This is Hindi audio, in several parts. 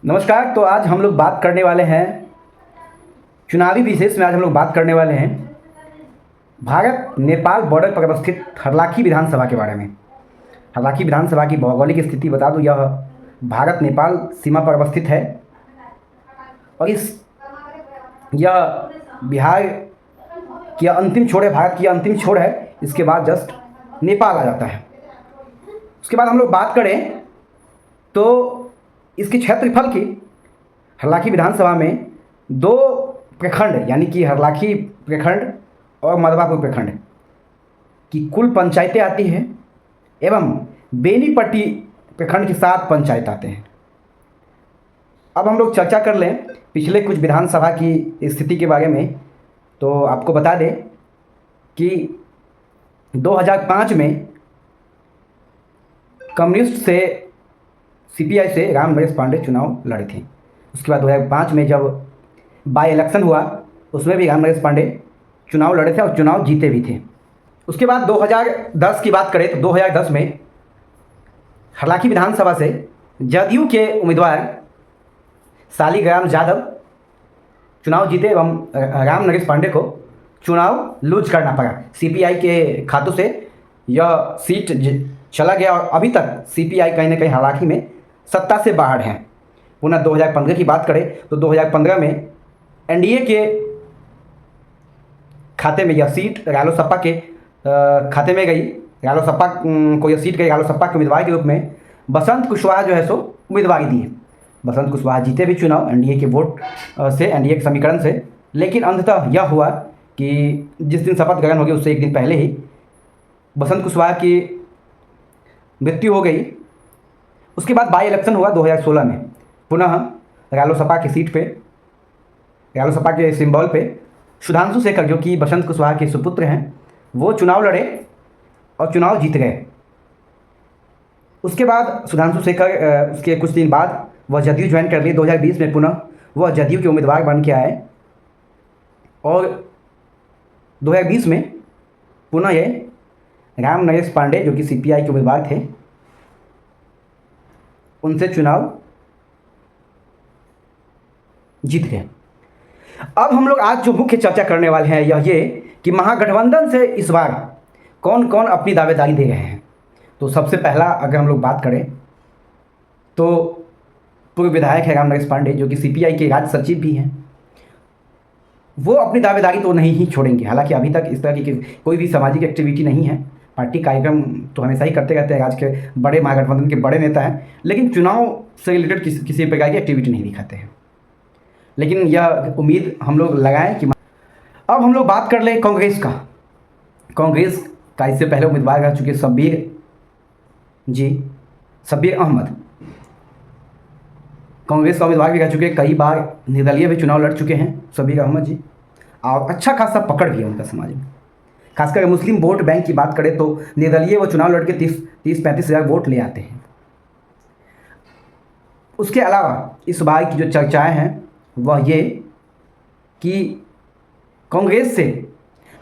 नमस्कार। तो आज हम लोग बात करने वाले हैं चुनावी विशेष में। आज हम लोग बात करने वाले हैं भारत नेपाल बॉर्डर पर अवस्थित हरलाखी विधानसभा के बारे में। हरलाखी विधानसभा की भौगोलिक स्थिति बता दूं, यह भारत नेपाल सीमा पर अवस्थित है और यह बिहार की अंतिम छोर है, भारत की अंतिम छोर है। इसके बाद जस्ट नेपाल आ जाता है। उसके बाद हम लोग बात करें तो इसके क्षेत्रफल की, हरलाखी विधानसभा में 2 प्रखंड यानी कि हरलाखी प्रखंड और मधवापुर प्रखंड की कुल पंचायतें आती हैं एवं बेनीपट्टी प्रखंड के 7 पंचायत आते हैं। अब हम लोग चर्चा कर लें पिछले कुछ विधानसभा की स्थिति के बारे में। तो आपको बता दें कि 2005 में कम्युनिस्ट से सीपीआई से राम नरेश पांडे चुनाव लड़े थे। उसके बाद 2005 में जब बाई इलेक्शन हुआ उसमें भी राम नरेश पांडे चुनाव लड़े थे और चुनाव जीते भी थे। उसके बाद 2010 की बात करें तो 2010 में हरलाखी विधानसभा से जदयू के उम्मीदवार शालिग्राम यादव चुनाव जीते एवं राम नरेश पांडे को चुनाव लूज करना पड़ा। सीपीआई के खातों से यह सीट चला गया और अभी तक सीपीआई कहीं ना कहीं हरलाखी में सत्ता से बाहर हैं। पुनः 2015 की बात करें तो 2015 में एनडीए के खाते में यह सीट रालोसपा के खाते में गई। रालोसपा को यह सीट गई। रालोसपा के उम्मीदवार के रूप में बसंत कुशवाहा जो है सो उम्मीदवारी दी है। बसंत कुशवाहा जीते भी चुनाव एनडीए के वोट से, एनडीए के समीकरण से। लेकिन अंततः यह हुआ कि जिस दिन शपथ ग्रहण होगी उससे एक दिन पहले ही बसंत कुशवाहा की मृत्यु हो गई। उसके बाद बाई इलेक्शन हुआ 2016 में। पुनः रालोसपा की सीट पे, रालोसपा के सिंबल पे सुधांशु शेखर जो कि बसंत कुशवाहा के सुपुत्र हैं, वो चुनाव लड़े और चुनाव जीत गए। उसके बाद सुधांशु शेखर उसके कुछ दिन बाद वह जदयू ज्वाइन कर लिए। 2020 में पुनः वह जदयू के उम्मीदवार बन के आए और 2020 में पुनः ये राम नरेश पांडे जो कि सीपीआई के उम्मीदवार थे उनसे चुनाव जीत गए। अब हम लोग आज जो मुख्य चर्चा करने वाले हैं यह ये कि महागठबंधन से इस बार कौन कौन अपनी दावेदारी दे रहे हैं। तो सबसे पहला अगर हम लोग बात करें तो पूर्व विधायक है राम नरेश पांडे जो कि सीपीआई के राज्य सचिव भी हैं। वो अपनी दावेदारी तो नहीं ही छोड़ेंगे। हालांकि अभी तक इस तरह की कोई भी सामाजिक एक्टिविटी नहीं है। पार्टी कार्यक्रम तो हमेशा ही करते रहते हैं, राज्य के बड़े महागठबंधन के बड़े नेता हैं, लेकिन चुनाव से रिलेटेड किसी प्रकार की एक्टिविटी नहीं दिखाते हैं। लेकिन यह उम्मीद हम लोग लगाएं कि अब हम लोग बात कर लें कांग्रेस का। कांग्रेस का इससे पहले उम्मीदवार रह चुके शब्बीर अहमद कांग्रेस का उम्मीदवार भी रह चुके, कई बार निर्दलीय भी चुनाव लड़ चुके हैं शब्बीर अहमद जी, और अच्छा खासा पकड़ भी है उनका समाज में। खासकर मुस्लिम वोट बैंक की बात करें तो निर्दलीय वो चुनाव लड़के 30-35 हज़ार वोट ले आते हैं। उसके अलावा इस बार की जो चर्चाएं हैं वह ये कि कांग्रेस से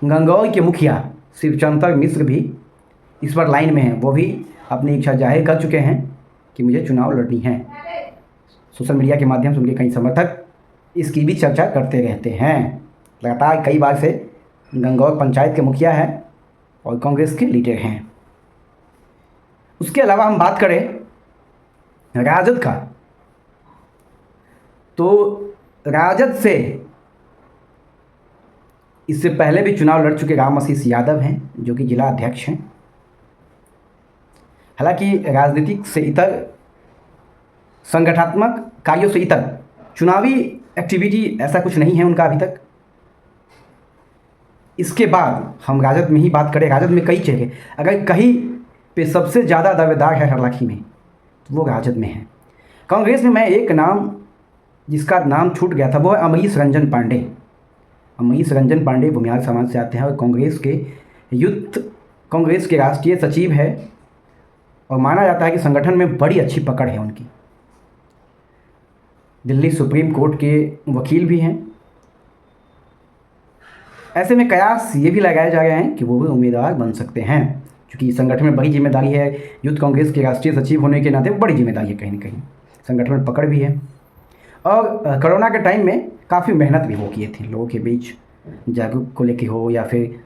गंगौर के मुखिया शिवचंद्र मिश्र भी इस पर लाइन में हैं। वो भी अपनी इच्छा जाहिर कर चुके हैं कि मुझे चुनाव लड़नी है। सोशल मीडिया के माध्यम से उनके कई समर्थक इसकी भी चर्चा करते रहते हैं। लगातार कई बार से गंगौर पंचायत के मुखिया हैं और कांग्रेस के लीडर हैं। उसके अलावा हम बात करें राजद का तो राजद से इससे पहले भी चुनाव लड़ चुके राम आशीष यादव हैं जो कि जिला अध्यक्ष हैं। हालांकि राजनीतिक से इतर, संगठनात्मक कार्यों से इतर चुनावी एक्टिविटी ऐसा कुछ नहीं है उनका अभी तक। इसके बाद हम राजद में ही बात करें। राजद में कई चेहरे, अगर कहीं पे सबसे ज़्यादा दावेदार है हरलाखी में तो वो राजद में है। कांग्रेस में मैं एक नाम जिसका नाम छूट गया था वो है अमरीश रंजन पांडे। अमरीश रंजन पांडे भूमिहार समाज से आते हैं और कांग्रेस के राष्ट्रीय सचिव है और माना जाता है कि संगठन में बड़ी अच्छी पकड़ है उनकी। दिल्ली सुप्रीम कोर्ट के वकील भी हैं। ऐसे में कयास ये भी लगाए जा रहे हैं कि वो भी उम्मीदवार बन सकते हैं, क्योंकि संगठन में बड़ी जिम्मेदारी है। यूथ कांग्रेस के राष्ट्रीय सचिव होने के नाते बड़ी जिम्मेदारी है, कहीं ना कहीं संगठन में पकड़ भी है। और कोरोना के टाइम में काफ़ी मेहनत भी वो किए थे, लोगों के बीच जागरूक को लेके हो या फिर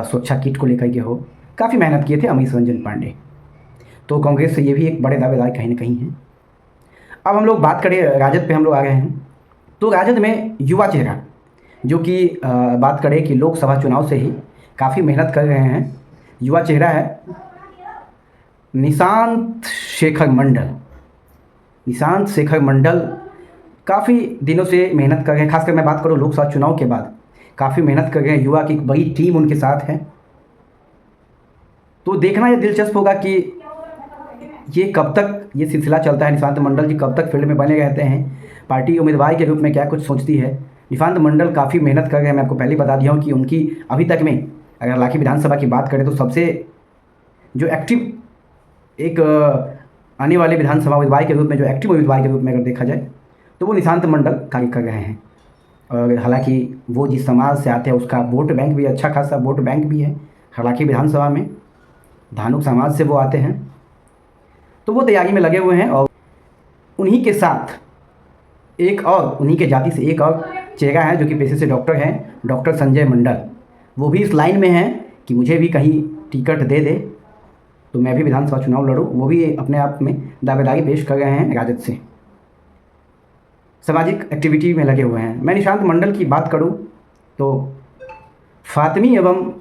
सुरक्षा किट को लेकर के हो, काफ़ी मेहनत किए थे अमीश रंजन पांडे। तो कांग्रेस से ये भी एक बड़े दावेदार कहीं ना कहीं हैं। अब हम लोग बात करें राजद पे, हम लोग आ गए हैं। तो राजद में युवा चेहरा जो कि बात करें कि लोकसभा चुनाव से ही काफ़ी मेहनत कर रहे हैं, युवा चेहरा है निशांत शेखर मंडल। निशांत शेखर मंडल काफ़ी दिनों से मेहनत कर रहे हैं, खासकर मैं बात करूँ लोकसभा चुनाव के बाद काफ़ी मेहनत कर रहे हैं, युवा की एक बड़ी टीम उनके साथ है। तो देखना ये दिलचस्प होगा कि ये कब तक ये सिलसिला चलता है, निशांत मंडल जी कब तक फील्ड में बने रहते हैं, पार्टी उम्मीदवार के रूप में क्या कुछ सोचती है। निशांत मंडल काफ़ी मेहनत कर रहे हैं, मैं आपको पहले ही बता दिया हूँ कि उनकी अभी तक में अगर लाखी विधानसभा की बात करें तो सबसे जो एक्टिव एक आने वाले विधानसभा उम्मीदवार के रूप में, जो एक्टिव उम्मीदवार के रूप में अगर देखा जाए तो वो निशांत मंडल कार्य कर रहे हैं। और हालांकि वो जिस समाज से आते हैं उसका वोट बैंक भी अच्छा खासा वोट बैंक भी है, हालांकि विधानसभा में धानुक समाज से वो आते हैं, तो वो तैयारी में लगे हुए हैं। और उन्हीं के साथ एक और उन्हीं के जाति से एक और चेहरा है जो कि पेशे से डॉक्टर हैं, डॉक्टर संजय मंडल। वो भी इस लाइन में हैं कि मुझे भी कहीं टिकट दे दे तो मैं भी विधानसभा चुनाव लड़ूँ। वो भी अपने आप में दावेदारी पेश कर रहे हैं, राजद से सामाजिक एक्टिविटी में लगे हुए हैं। मैं निशांत मंडल की बात करूं तो फातिमी एवं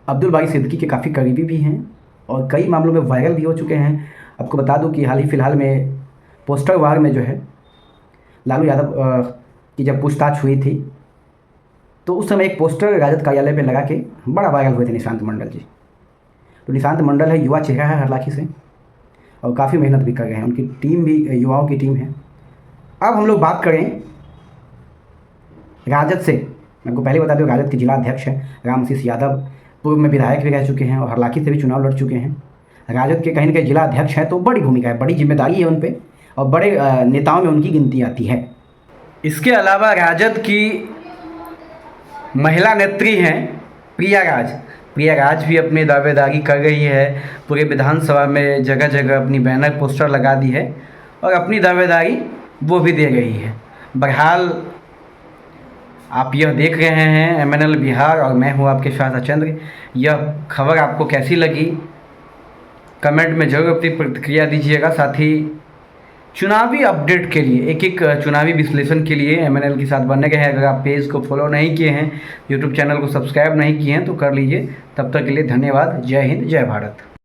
अब्दुल बारी सिद्दीकी के काफ़ी करीबी भी हैं और कई मामलों में वायरल भी हो चुके हैं। आपको बता दूं कि हाल ही फ़िलहाल में पोस्टर वार में जो है लालू यादव की जब पूछताछ हुई थी तो उस समय एक पोस्टर राजद कार्यालय पे लगा के बड़ा वायरल हुए थे निशांत मंडल जी। तो निशांत मंडल है, युवा चेहरा है हरलाखी से और काफ़ी मेहनत भी कर रहे हैं, उनकी टीम भी युवाओं की टीम है। अब हम लोग बात करें राजद से, मैं आपको पहले बता दूं राजद के जिला अध्यक्ष हैं राम आशीष यादव, पूर्व में विधायक भी रह चुके हैं और हरलाखी से भी चुनाव लड़ चुके हैं। राजद के कहीं ना कहीं जिला अध्यक्ष हैं तो बड़ी भूमिका है, बड़ी जिम्मेदारी है उन पर और बड़े नेताओं में उनकी गिनती आती है। इसके अलावा राजद की महिला नेत्री हैं प्रिया राज भी अपनी दावेदारी कर रही है, पूरे विधानसभा में जगह जगह अपनी बैनर पोस्टर लगा दी है और अपनी दावेदारी वो भी दे रही है। बहरहाल आप यह देख रहे हैं MNL बिहार और मैं हूं आपके साथ अचंद्र। यह खबर आपको कैसी लगी कमेंट में ज़रूर अपनी प्रतिक्रिया दीजिएगा। साथ ही चुनावी अपडेट के लिए, एक एक चुनावी विश्लेषण के लिए MNL के साथ बने गए हैं। अगर आप पेज को फॉलो नहीं किए हैं, यूट्यूब चैनल को सब्सक्राइब नहीं किए हैं तो कर लीजिए। तब तक के लिए धन्यवाद। जय हिंद, जय भारत।